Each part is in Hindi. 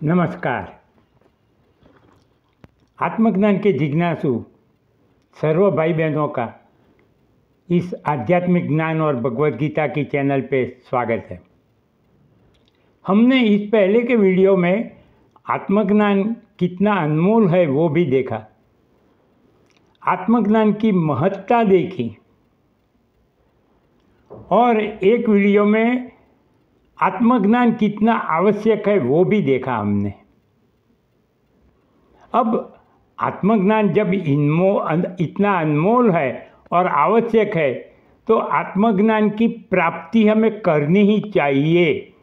नमस्कार। आत्मज्ञान के जिज्ञासु सर्व भाई बहनों का इस आध्यात्मिक ज्ञान और भगवद गीता की चैनल पे स्वागत है। हमने इस पहले के वीडियो में आत्मज्ञान कितना अनमोल है वो भी देखा, आत्मज्ञान की महत्ता देखी और एक वीडियो में आत्मज्ञान कितना आवश्यक है वो भी देखा हमने। अब आत्मज्ञान जब इतना अनमोल है और आवश्यक है तो आत्मज्ञान की प्राप्ति हमें करनी ही चाहिए।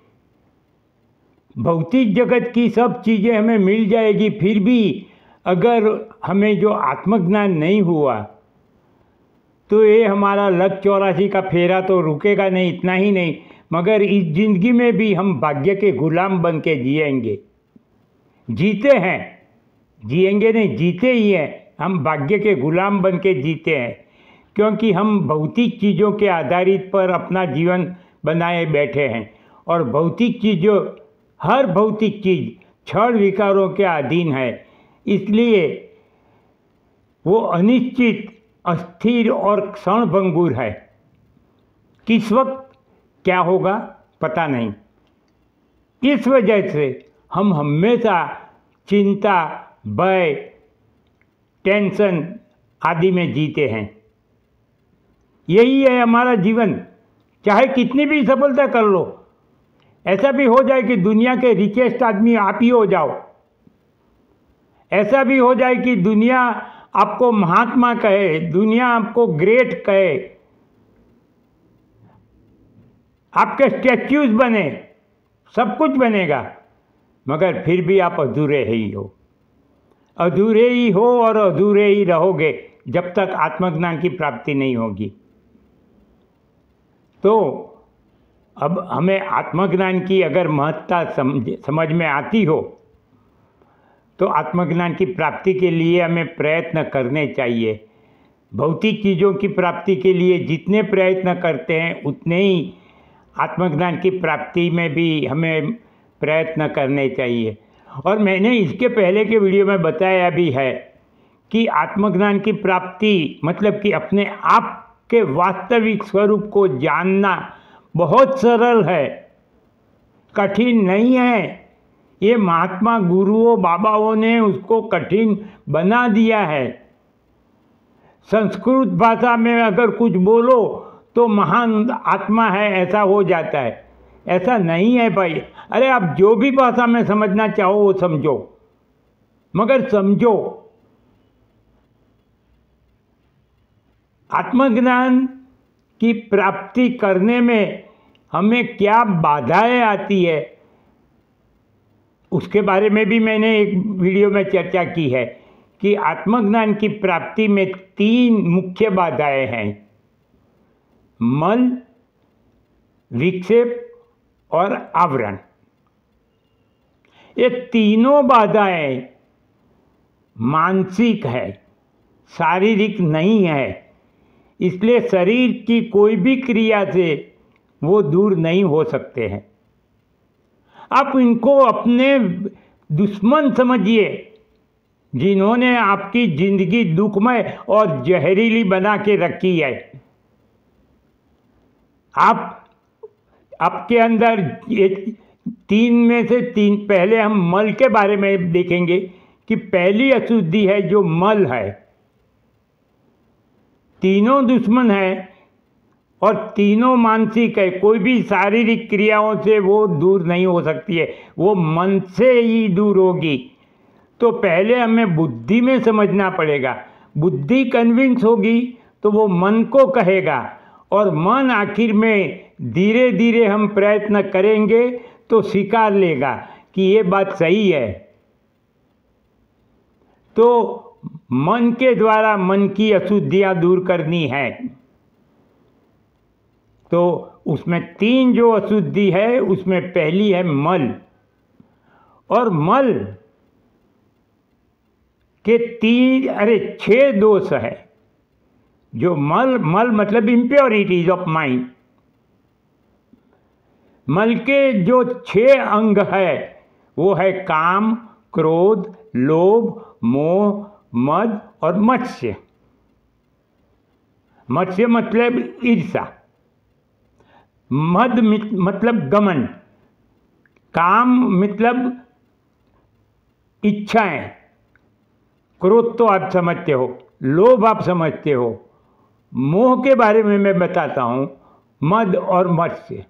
भौतिक जगत की सब चीज़ें हमें मिल जाएगी, फिर भी अगर हमें जो आत्मज्ञान नहीं हुआ तो ये हमारा लक 84 का फेरा तो रुकेगा नहीं। इतना ही नहीं, मगर इस ज़िंदगी में भी हम भाग्य के गुलाम बन के जिएंगे। जीते हैं, जिएंगे नहीं, जीते ही हैं। हम भाग्य के गुलाम बन के जीते हैं, क्योंकि हम भौतिक चीज़ों के आधारित पर अपना जीवन बनाए बैठे हैं और भौतिक चीज़ों, हर भौतिक चीज़ क्षण विकारों के अधीन है। इसलिए वो अनिश्चित, अस्थिर और क्षणभंगुर है। किस वक्त क्या होगा पता नहीं। इस वजह से हम हमेशा चिंता, भय, टेंशन आदि में जीते हैं। यही है हमारा जीवन। चाहे कितनी भी सफलता कर लो, ऐसा भी हो जाए कि दुनिया के रिचेस्ट आदमी आप ही हो जाओ, ऐसा भी हो जाए कि दुनिया आपको महात्मा कहे, दुनिया आपको ग्रेट कहे, आपके स्टैच्यूज बने, सब कुछ बनेगा, मगर फिर भी आप अधूरे ही हो। अधूरे ही हो और अधूरे ही रहोगे जब तक आत्मज्ञान की प्राप्ति नहीं होगी। तो अब हमें आत्मज्ञान की अगर महत्ता समझ में आती हो तो आत्मज्ञान की प्राप्ति के लिए हमें प्रयत्न करने चाहिए। भौतिक चीज़ों की प्राप्ति के लिए जितने प्रयत्न करते हैं उतने ही आत्मज्ञान की प्राप्ति में भी हमें प्रयत्न करने चाहिए। और मैंने इसके पहले के वीडियो में बताया भी है कि आत्मज्ञान की प्राप्ति मतलब कि अपने आप के वास्तविक स्वरूप को जानना बहुत सरल है, कठिन नहीं है। ये महात्मा गुरुओं बाबाओं ने उसको कठिन बना दिया है। संस्कृत भाषा में अगर कुछ बोलो तो महान आत्मा है ऐसा हो जाता है। ऐसा नहीं है भाई। अरे आप जो भी भाषा में समझना चाहो वो समझो, मगर समझो आत्मज्ञान की प्राप्ति करने में हमें क्या बाधाएं आती है, उसके बारे में भी मैंने एक वीडियो में चर्चा की है कि आत्मज्ञान की प्राप्ति में 3 मुख्य बाधाएं हैं: मल, विक्षेप और आवरण। ये तीनों बाधाएं मानसिक है, शारीरिक नहीं है। इसलिए शरीर की कोई भी क्रिया से वो दूर नहीं हो सकते हैं। आप इनको अपने दुश्मन समझिए, जिन्होंने आपकी जिंदगी दुखमय और जहरीली बना के रखी है। आपके अंदर ये 3 में से 3, पहले हम मल के बारे में देखेंगे कि पहली अशुद्धि है जो मल है। तीनों दुश्मन है और तीनों मानसिक है। कोई भी शारीरिक क्रियाओं से वो दूर नहीं हो सकती है, वो मन से ही दूर होगी। तो पहले हमें बुद्धि में समझना पड़ेगा। बुद्धि कन्विंस होगी तो वो मन को कहेगा और मन आखिर में धीरे धीरे हम प्रयत्न करेंगे तो स्वीकार लेगा कि ये बात सही है। तो मन के द्वारा मन की अशुद्धियां दूर करनी है। तो उसमें 3 जो अशुद्धि है उसमें पहली है मल। और मल के 6 दोष है। जो मल मतलब इम्प्योरिटीज ऑफ माइंड। मल के जो 6 अंग है वो है काम, क्रोध, लोभ, मोह, मद और मत्स्य। मत्स्य मतलब ईर्षा, मद मतलब घमंड, काम मतलब इच्छाएं, क्रोध तो आप समझते हो, लोभ आप समझते हो, मोह के बारे में मैं बताता हूँ, मद और मत्स्य।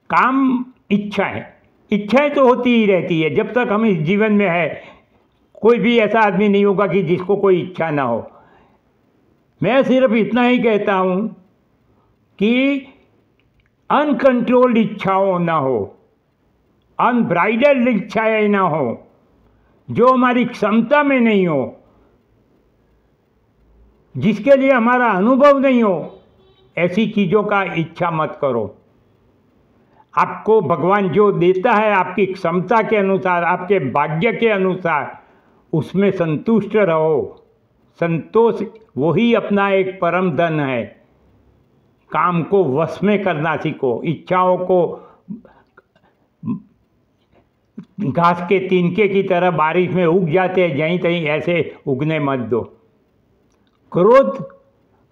काम इच्छाएं, इच्छाएं तो होती ही रहती है जब तक हम इस जीवन में है। कोई भी ऐसा आदमी नहीं होगा कि जिसको कोई इच्छा ना हो। मैं सिर्फ इतना ही कहता हूँ कि अनकंट्रोल्ड इच्छाओं ना हो, अनब्राइडल्ड इच्छाएं ना हो, जो हमारी क्षमता में नहीं हो, जिसके लिए हमारा अनुभव नहीं हो, ऐसी चीज़ों का इच्छा मत करो। आपको भगवान जो देता है आपकी क्षमता के अनुसार, आपके भाग्य के अनुसार, उसमें संतुष्ट रहो। संतोष वही अपना एक परम धन है। काम को वश में करना सीखो, इच्छाओं को घास के तिनके की तरह बारिश में उग जाते हैं जहीं तहीं ऐसे उगने मत दो। क्रोध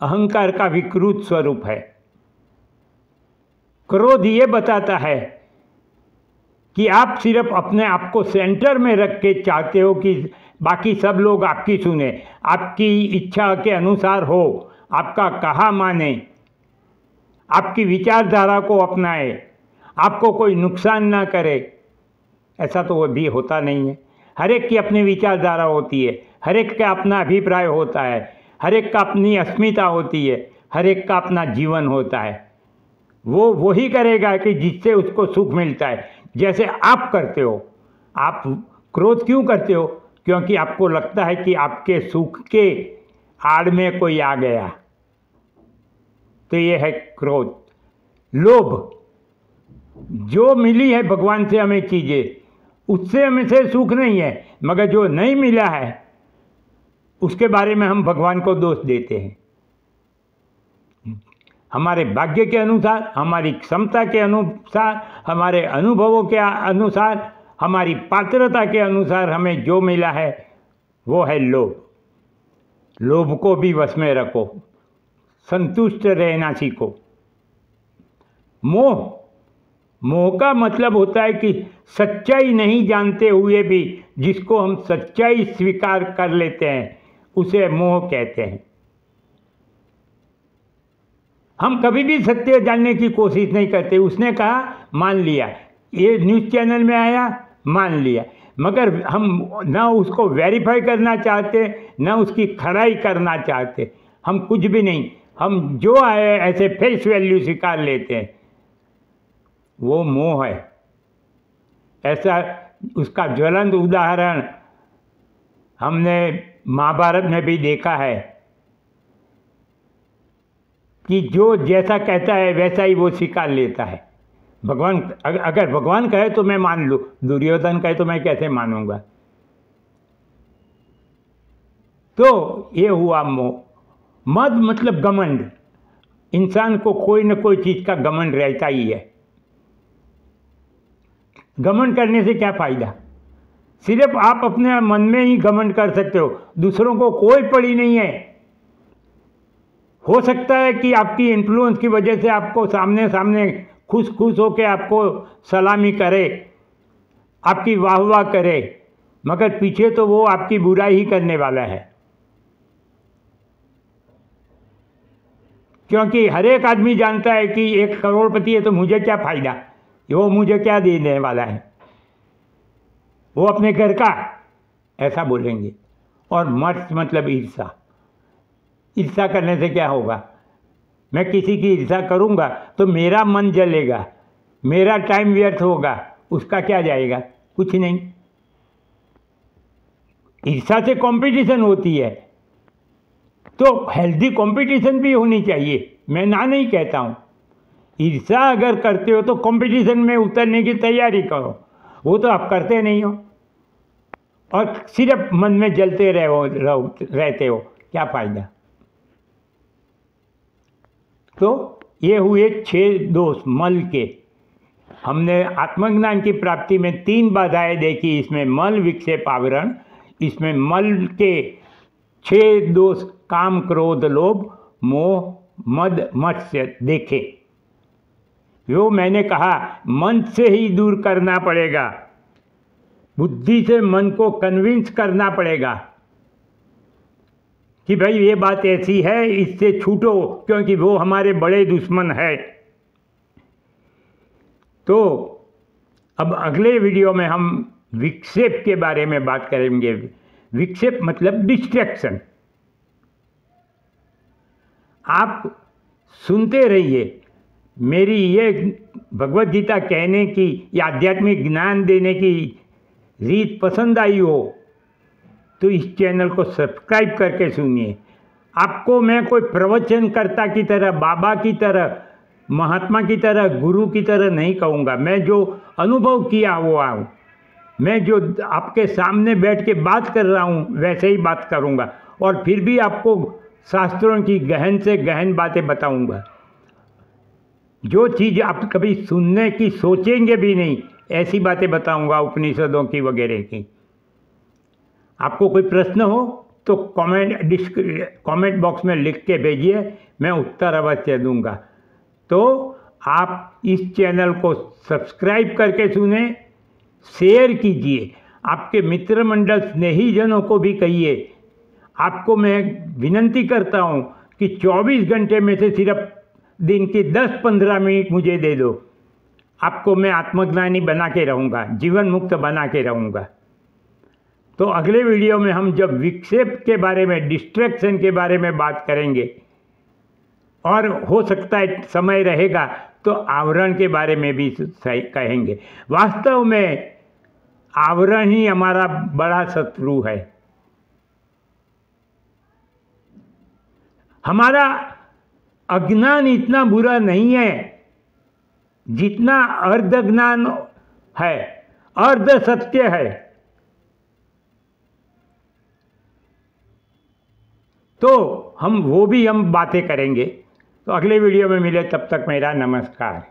अहंकार का विकृत स्वरूप है। क्रोध ये बताता है कि आप सिर्फ अपने आप को सेंटर में रख के चाहते हो कि बाकी सब लोग आपकी सुने, आपकी इच्छा के अनुसार हो, आपका कहा माने, आपकी विचारधारा को अपनाए, आपको कोई नुकसान ना करे। ऐसा तो वो भी होता नहीं है। हर एक की अपनी विचारधारा होती है, हर एक का अपना अभिप्राय होता है, हर एक का अपनी अस्मिता होती है, हर एक का अपना जीवन होता है। वो वही करेगा कि जिससे उसको सुख मिलता है, जैसे आप करते हो। आप क्रोध क्यों करते हो? क्योंकि आपको लगता है कि आपके सुख के आड़ में कोई आ गया, तो ये है क्रोध। लोभ, जो मिली है भगवान से हमें चीज़ें, उससे हमें से सुख नहीं है, मगर जो नहीं मिला है उसके बारे में हम भगवान को दोष देते हैं। हमारे भाग्य के अनुसार, हमारी क्षमता के अनुसार, हमारे अनुभवों के अनुसार, हमारी पात्रता के अनुसार हमें जो मिला है वो है लोभ। लोभ को भी वश में रखो, संतुष्ट रहना सीखो। मोह, मोह का मतलब होता है कि सच्चाई नहीं जानते हुए भी जिसको हम सच्चाई स्वीकार कर लेते हैं उसे मोह कहते हैं। हम कभी भी सत्य जानने की कोशिश नहीं करते। उसने कहा मान लिया, ये न्यूज़ चैनल में आया मान लिया, मगर हम ना उसको वेरीफाई करना चाहते, ना उसकी खराई करना चाहते, हम कुछ भी नहीं। हम जो आए ऐसे फेस वैल्यू स्वीकार लेते हैं, वो मोह है। ऐसा उसका ज्वलंत उदाहरण हमने महाभारत में भी देखा है कि जो जैसा कहता है वैसा ही वो स्वीकार लेता है। भगवान, अगर भगवान कहे तो मैं मान लूँ, दुर्योधन कहे तो मैं कैसे मानूंगा? तो ये हुआ मोह। मद मतलब घमंड। इंसान को कोई न कोई चीज़ का घमंड रहता ही है। घमंड करने से क्या फ़ायदा? सिर्फ आप अपने मन में ही घमंड कर सकते हो, दूसरों को कोई पड़ी नहीं है। हो सकता है कि आपकी इन्फ्लुएंस की वजह से आपको सामने सामने खुश खुश होकर आपको सलामी करे, आपकी वाह वाह करे, मगर पीछे तो वो आपकी बुराई ही करने वाला है। क्योंकि हर एक आदमी जानता है कि एक करोड़पति है तो मुझे क्या फ़ायदा, वो मुझे क्या देने वाला है, वो अपने घर का, ऐसा बोलेंगे। और मर्स मतलब ईर्षा। ईर्षा करने से क्या होगा? मैं किसी की ईर्षा करूँगा तो मेरा मन जलेगा, मेरा टाइम व्यर्थ होगा, उसका क्या जाएगा? कुछ नहीं। ईर्षा से कंपटीशन होती है, तो हेल्दी कंपटीशन भी होनी चाहिए, मैं ना नहीं कहता हूँ। ईर्षा अगर करते हो तो कंपटीशन में उतरने की तैयारी करो, वो तो आप करते नहीं हो और सिर्फ मन में जलते रहते हो, क्या फ़ायदा? तो ये हुए 6 दोष मल के। हमने आत्मज्ञान की प्राप्ति में 3 बाधाएं देखी। इसमें मल, विक्षेप, आवरण। इसमें मल के 6 दोष काम, क्रोध, लोभ, मोह, मद, मत्सर्य देखे। जो मैंने कहा मन से ही दूर करना पड़ेगा, बुद्धि से मन को कन्विंस करना पड़ेगा कि भाई ये बात ऐसी है, इससे छूटो, क्योंकि वो हमारे बड़े दुश्मन है। तो अब अगले वीडियो में हम विक्षेप के बारे में बात करेंगे। विक्षेप मतलब डिस्ट्रैक्शन। आप सुनते रहिए। मेरी ये भगवत गीता कहने की या आध्यात्मिक ज्ञान देने की रीत पसंद आई हो तो इस चैनल को सब्सक्राइब करके सुनिए। आपको मैं कोई प्रवचनकर्ता की तरह, बाबा की तरह, महात्मा की तरह, गुरु की तरह नहीं कहूँगा। मैं जो अनुभव किया हुआ हूँ, मैं जो आपके सामने बैठ के बात कर रहा हूँ वैसे ही बात करूँगा, और फिर भी आपको शास्त्रों की गहन से गहन बातें बताऊँगा। जो चीज़ आप कभी सुनने की सोचेंगे भी नहीं, ऐसी बातें बताऊँगा, उपनिषदों की वगैरह की। आपको कोई प्रश्न हो तो कमेंट बॉक्स में लिख के भेजिए, मैं उत्तर अवश्य दूंगा। तो आप इस चैनल को सब्सक्राइब करके सुने, शेयर कीजिए, आपके मित्र मंडल स्नेहीजनों को भी कहिए। आपको मैं विनंती करता हूँ कि 24 घंटे में से सिर्फ दिन की 10-15 मिनट मुझे दे दो। आपको मैं आत्मज्ञानी बना के रहूँगा, जीवन मुक्त बना के रहूँगा। तो अगले वीडियो में हम जब विक्षेप के बारे में, डिस्ट्रैक्शन के बारे में बात करेंगे, और हो सकता है समय रहेगा तो आवरण के बारे में भी कहेंगे। वास्तव में आवरण ही हमारा बड़ा शत्रु है। हमारा अज्ञान इतना बुरा नहीं है जितना अर्ध ज्ञान है, अर्ध सत्य है। तो हम बातें करेंगे। तो अगले वीडियो में मिले, तब तक मेरा नमस्कार।